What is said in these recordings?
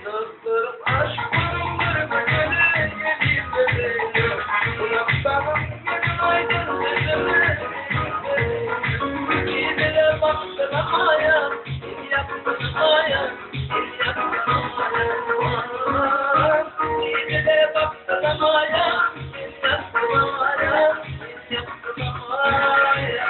dostlarım aşkımdır böyle gelip bebeğim. Uyansamam gün aydın sesime. İyilere baktın amaya, il yaptın amaya, il yaptın amaya. İyilere baktın amaya, il yaptın amaya, il yaptın amaya.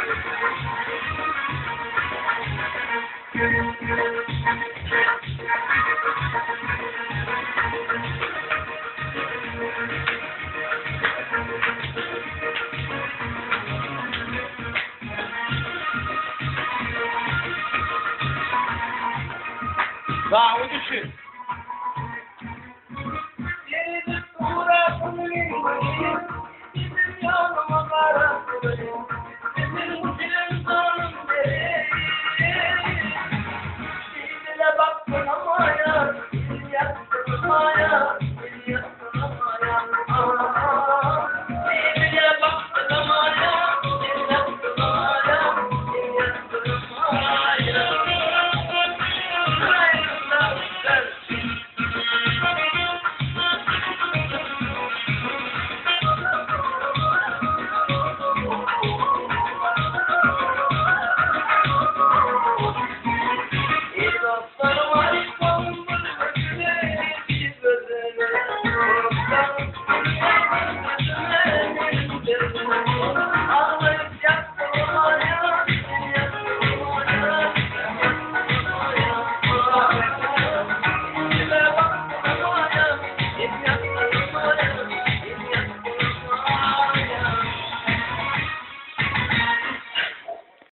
Daha o düşün. Gelip uğraşın benim, bizim yanıma karanlığı, bizim canım benim. İyilere baktın amaya, il yaptın amaya.